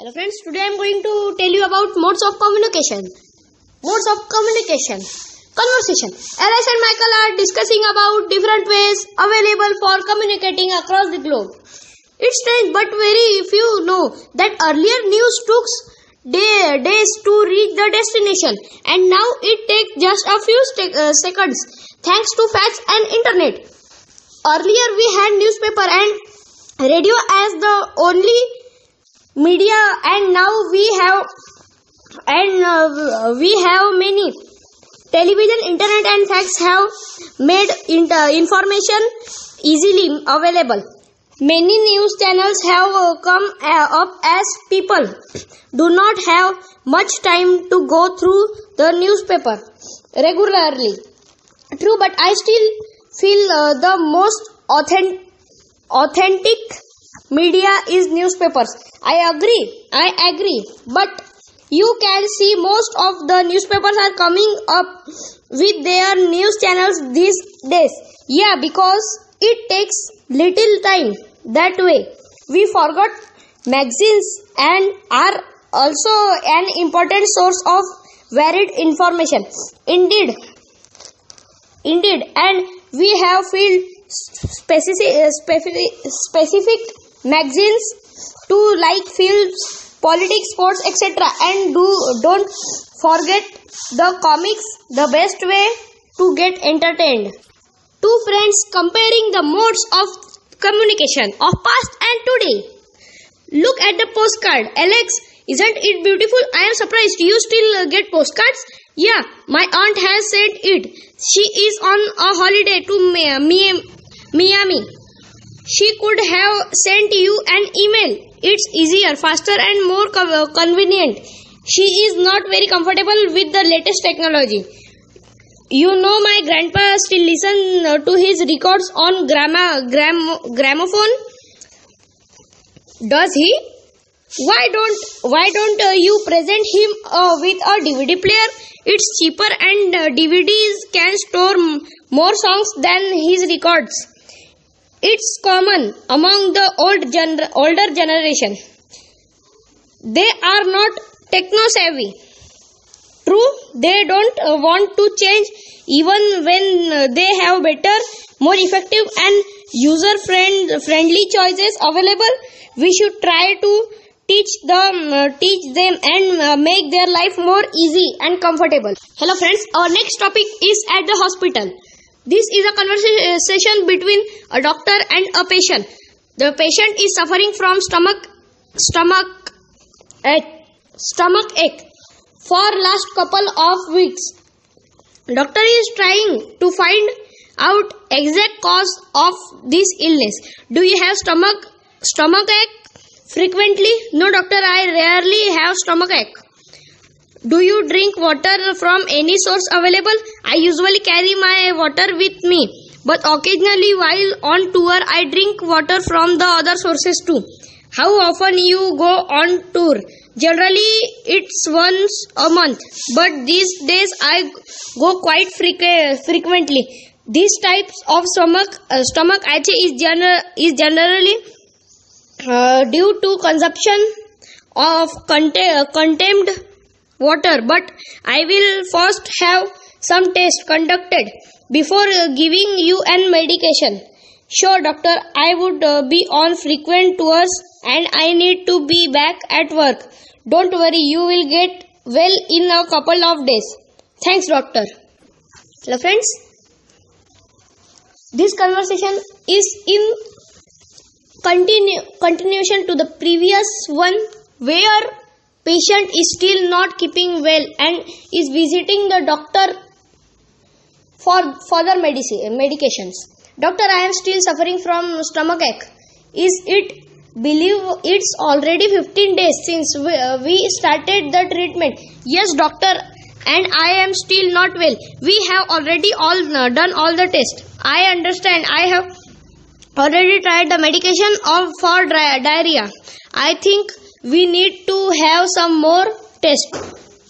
Hello friends, today I am going to tell you about modes of communication. Modes of communication. Conversation. Alice and Michael are discussing about different ways available for communicating across the globe. It's strange but very few know that earlier news took days to reach the destination and now it takes just a few seconds thanks to fax and internet. Earlier we had newspaper and radio as the only media, and now we have many. Television, internet and fax have made information easily available. Many news channels have come up as people do not have much time to go through the newspaper regularly. True, but I still feel the most authentic media is newspapers. I agree, but you can see most of the newspapers are coming up with their news channels these days. Yeah, because it takes little time. That way, we forgot magazines and are also an important source of varied information. Indeed, and we have filled specific magazines to like films, politics, sports, etc. And don't forget the comics, the best way to get entertained. Two friends comparing the modes of communication of past and today. Look at the postcard. Alex, isn't it beautiful? I am surprised you still get postcards. Yeah, my aunt has sent it. She is on a holiday to Miami. She could have sent you an email. It's easier, faster and more convenient. She is not very comfortable with the latest technology. You know, my grandpa still listens to his records on gramophone. Does he? Why don't you present him with a DVD player? It's cheaper and DVDs can store more songs than his records. It's common among the older generation. They are not techno-savvy. True, they don't want to change even when they have better, more effective and user-friendly choices available. We should try to teach them and make their life more easy and comfortable. Hello friends, our next topic is at the hospital. This is a conversation between a doctor and a patient. The patient is suffering from stomach ache for last couple of weeks. Doctor is trying to find out exact cause of this illness. Do you have stomach ache frequently? No doctor, I rarely have stomach ache. Do you drink water from any source available? I usually carry my water with me, but occasionally while on tour I drink water from the other sources too. How often you go on tour? Generally it's once a month, but these days I go quite frequently. These types of stomach ache is generally due to consumption of contaminated water, but I will first have some tests conducted before giving you an medication. Sure doctor, I would be on frequent tours and I need to be back at work. Don't worry, you will get well in a couple of days. Thanks doctor. Hello friends, this conversation is in continuation to the previous one where patient is still not keeping well and is visiting the doctor for further medications. Doctor, I am still suffering from stomach ache. Is it believe it's already 15 days since we started the treatment? Yes doctor, and I am still not well. We have already done all the tests. I understand. I have already tried the medication for diarrhea. I think we need to have some more tests.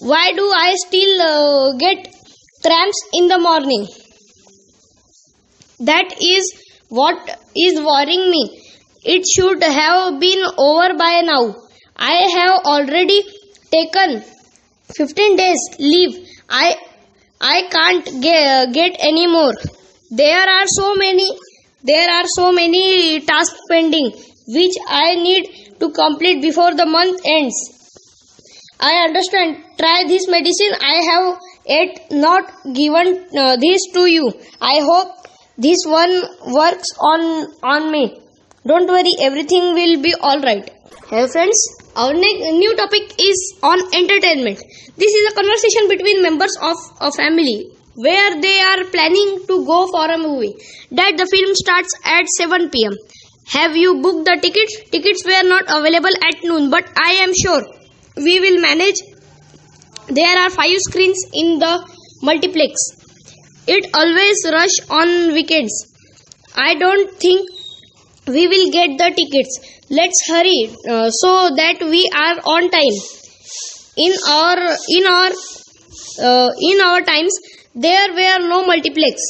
Why do I still get cramps in the morning? That is what is worrying me. It should have been over by now. I have already taken 15 days leave. I can't get any more. There are so many tasks pending which I need to complete before the month ends. I understand. Try this medicine. I have yet not given this to you. I hope this one works on me. Don't worry, everything will be alright. Hello friends, our new topic is on entertainment. This is a conversation between members of a family where they are planning to go for a movie. That the film starts at 7 pm. Have you booked the tickets? Tickets were not available at noon, but I am sure we will manage. There are 5 screens in the multiplex. It always rush on weekends. I don't think we will get the tickets. Let's hurry so that we are on time. In our times, there were no multiplexes.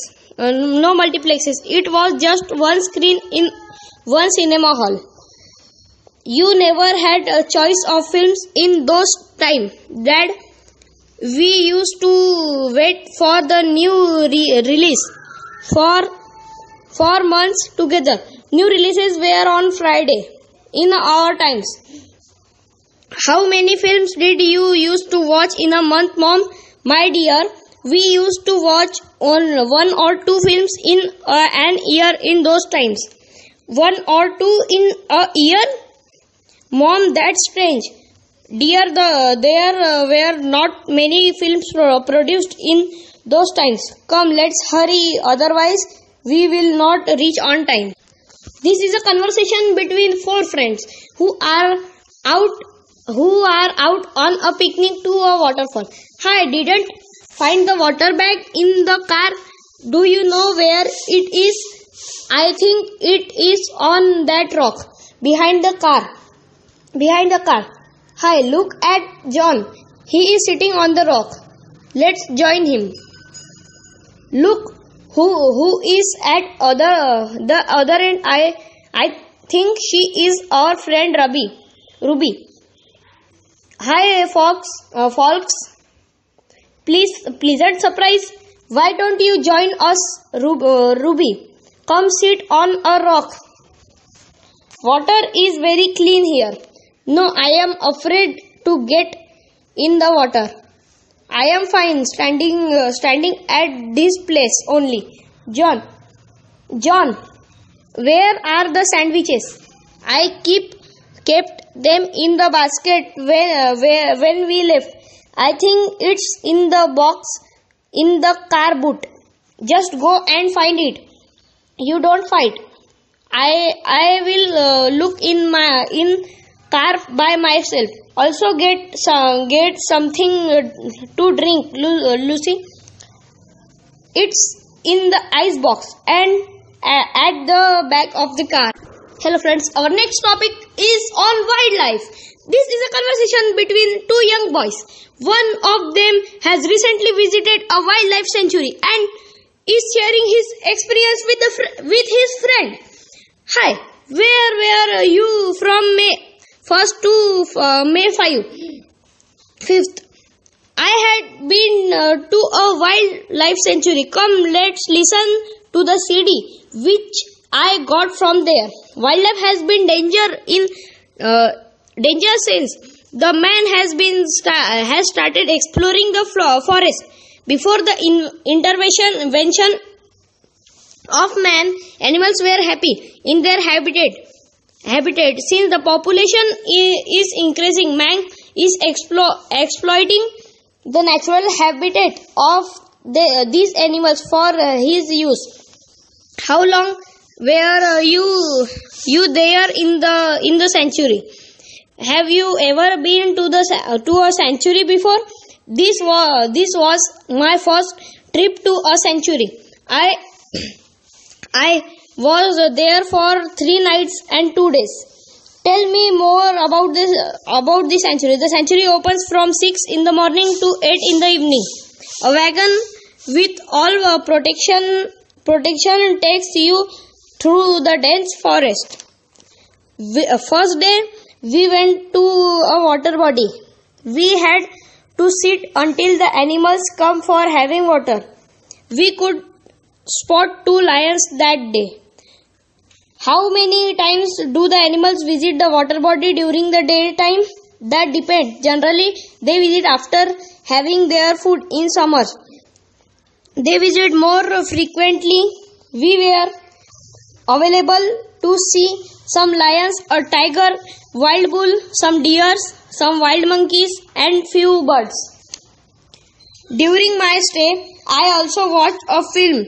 It was just one screen in one cinema hall. You never had a choice of films in those times. Dad, we used to wait for the new release for months together. New releases were on Friday. In our times, how many films did you used to watch in a month, Mom? My dear, we used to watch on 1 or 2 films in an year in those times. 1 or 2 in a year? Mom, that's strange. Dear, there were not many films produced in those times. Come, let's hurry, otherwise we will not reach on time. This is a conversation between 4 friends who are out on a picnic to a waterfall. Hi, didn't find the water bag in the car. Do you know where it is? I think it is on that rock behind the car. Hi, look at John. He is sitting on the rock. Let's join him. Look who is at the other end. I think she is our friend Ruby. Hi folks. Pleasant surprise. Why don't you join us, Ruby? Come sit on a rock. Water is very clean here. No, I am afraid to get in the water. I am fine standing at this place only. John, where are the sandwiches? I kept them in the basket when we left. I think it's in the box in the car boot. Just go and find it. You don't fight. I will look in car by myself. Also get something to drink, Lucy. It's in the ice box and at the back of the car. Hello friends, our next topic is on wildlife. This is a conversation between 2 young boys. One of them has recently visited a wildlife sanctuary and is sharing his experience with his friend. Hi, where were you from May 1st to May 5th? I had been to a wildlife sanctuary. Come, let's listen to the CD which I got from there. Wildlife has been danger since the man has started exploring the forest. Before the invention of man, animals were happy in their habitat. Since the population is increasing, man is exploiting the natural habitat of these animals for his use. How long were you there in the sanctuary? Have you ever been to a sanctuary before? This was my first trip to a sanctuary. I was there for 3 nights and 2 days. Tell me more about the sanctuary. The sanctuary opens from 6 in the morning to 8 in the evening. A wagon with all protection takes you through the dense forest. First day We went to a water body. We had to sit until the animals come for having water. We could spot 2 lions that day. How many times do the animals visit the water body during the daytime? That depends. Generally, they visit after having their food in summer. They visit more frequently. We were available to see some lions, a tiger, wild bull, some deers, some wild monkeys, and few birds. During my stay, I also watched a film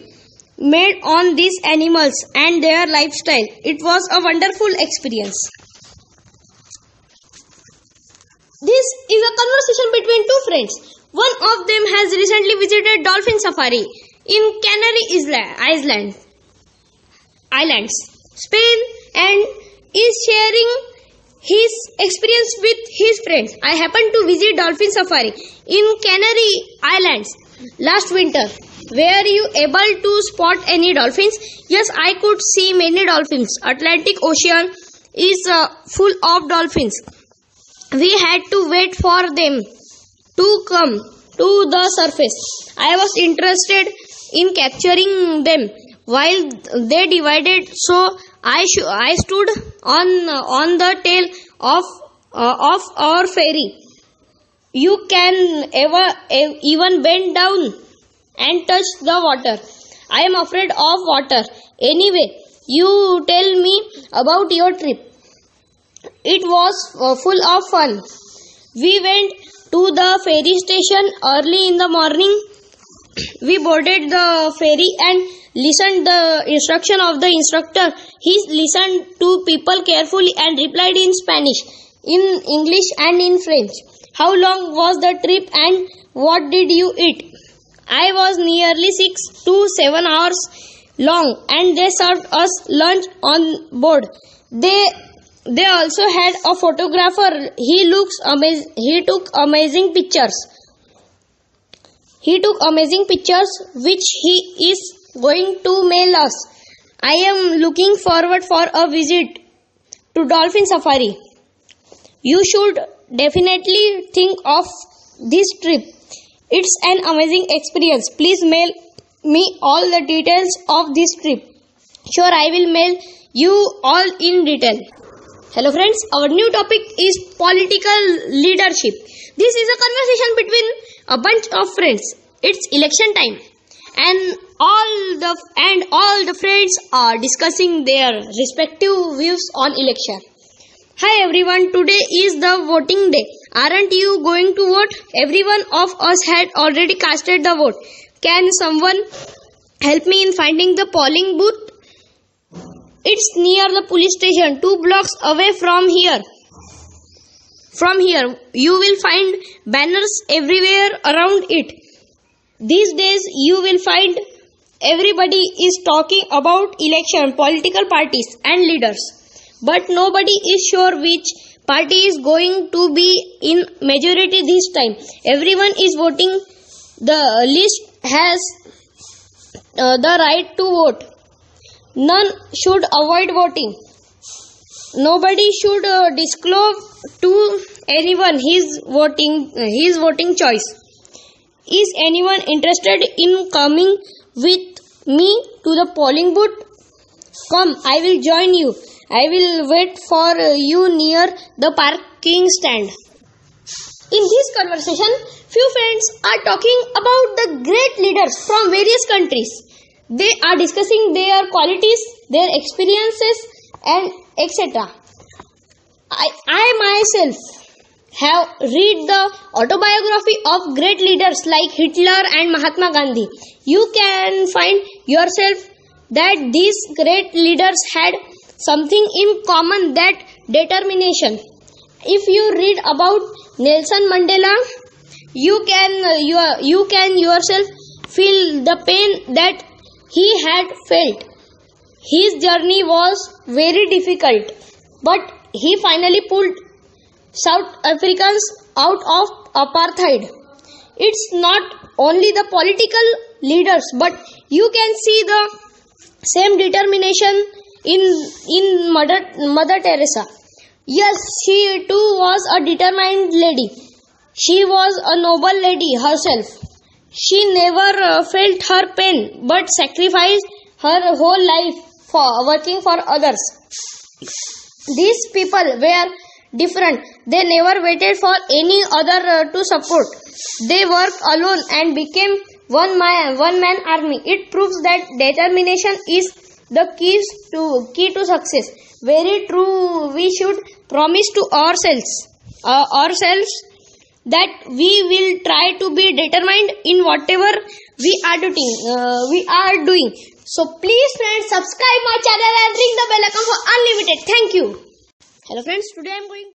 made on these animals and their lifestyle. It was a wonderful experience. This is a conversation between two friends. One of them has recently visited dolphin safari in Islands, Spain, and is sharing his experience with his friends. I happened to visit dolphin safari in Canary Islands last winter. Were you able to spot any dolphins? Yes, I could see many dolphins. Atlantic Ocean is full of dolphins. We had to wait for them to come to the surface. I was interested in capturing them while they divided, so I stood on the tail of our ferry. You can even bend down and touch the water. I am afraid of water. Anyway, you tell me about your trip. It was full of fun. We went to the ferry station early in the morning. We boarded the ferry and listened the instruction of the instructor. He listened to people carefully and replied in Spanish, in English and in French. How long was the trip and what did you eat? I was nearly 6 to 7 hours long and they served us lunch on board. They also had a photographer. He took amazing pictures. He took amazing pictures which he is going to mail us. I am looking forward for a visit to dolphin safari. You should definitely think of this trip. It's an amazing experience. Please mail me all the details of this trip. Sure, I will mail you all in detail. Hello friends, our new topic is political leadership. This is a conversation between a bunch of friends. It's election time and all the friends are discussing their respective views on election. Hi everyone, today is the voting day. Aren't you going to vote? Every one of us had already casted the vote. Can someone help me in finding the polling booth? It's near the police station, 2 blocks away from here. From here, you will find banners everywhere around it. These days, you will find everybody is talking about election, political parties and leaders. But nobody is sure which party is going to be in majority this time. Everyone is voting. The list has the right to vote. None should avoid voting. Nobody should disclose to anyone his voting choice. Is anyone interested in coming with me to the polling booth? Come, I will join you. I will wait for you near the parking stand. In this conversation, few friends are talking about the great leaders from various countries. They are discussing their qualities, their experiences, and etc. I myself have read the autobiography of great leaders like Hitler and Mahatma Gandhi. You can find yourself that these great leaders had something in common, that determination. If you read about Nelson Mandela, you can yourself feel the pain that he had felt. His journey was very difficult, but he finally pulled South Africans out of apartheid. It's not only the political leaders, but you can see the same determination in Mother Teresa. Yes, she too was a determined lady. She was a noble lady herself. She never felt her pain but sacrificed her whole life for working for others. These people were different. They never waited for any other to support. They worked alone and became one man army. It proves that determination is the key to success. Very true. We should promise to ourselves that we will try to be determined in whatever we are doing. So please friends, subscribe my channel and ring the bell icon for unlimited. Thank you. Hello friends, today I am going